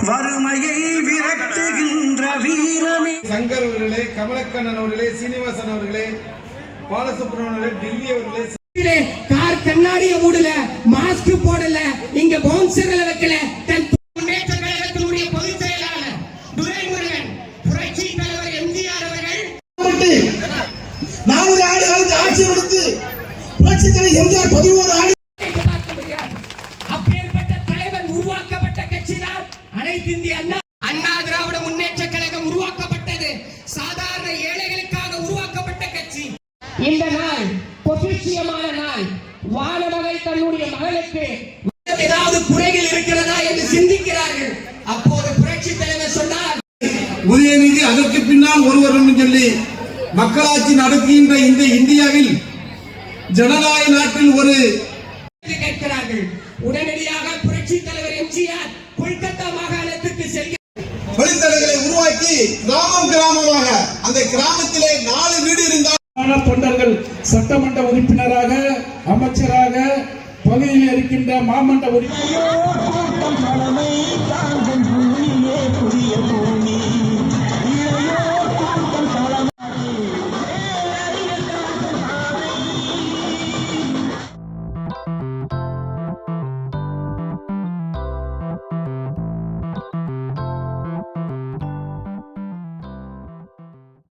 வறுமையை விரட்டுகின்ற வீரமே. சங்கர் அவர்களே, கமலக்கண்ணன் அவர்களே, சீனிவாசன் அவர்களே, பாலசுப்ரமணியன், டெல்லி அவர்களே, கார் கண்ணாடிய மூடல, மாஸ்க் போடல, இங்க பவுன்சர்களை வைக்கல. தன் முன்னேற்ற கழகத்தினுடைய பொதுச் செயலாளர் துரைமுருகன், புரட்சி தலைவர் எம்ஜிஆர் அவர்கள் 4 ஆண்டுகளுக்கு ஆட்சி கொடுத்து புரட்சி தலைவர் எம்ஜிஆர் 11 ஆண்டு அப்பேற்பட்ட தலைவர் உருவாக்கப்பட்ட கட்சிதான் அனைத்து இந்திய அண்ணா திராவிட முன்னேற்ற கழகம் உருவாக்கப்பட்டது. சாதாரண ஏழைகளுக்காக உருவாக்கப்பட்ட கட்சி. இந்த நாள் பொக்கிஷமான நாள். வானமகள் தன்னுடைய மகளுக்கு ஏதாவது குறைகள் இருக்கிறதா என்று சிந்திக்கிறார்கள். அப்போது புரட்சி தலைவர் சொன்னார், உதயநிதி அதற்கு பின்னால் ஒருவர் சொல்லி மக்களாட்சி நடத்துகின்ற இந்த இந்தியாவில் ஜனநாயக நாட்டில் ஒரு கேட்கிறார்கள். உடனடியாக புரட்சி தலைவர் எம்ஜிஆர் கொல்கத்தா மாகாணத்துக்கு செல்கிறார். வழித்தடங்களை உருவாக்கி கிராமமாக அந்த கிராமத்திலே 4 வீடு இருந்தால் தொண்டர்கள் சட்டமன்ற உறுப்பினராக, அமைச்சராக, பகுதியில் இருக்கின்ற மாமன்ற உறுப்பினர்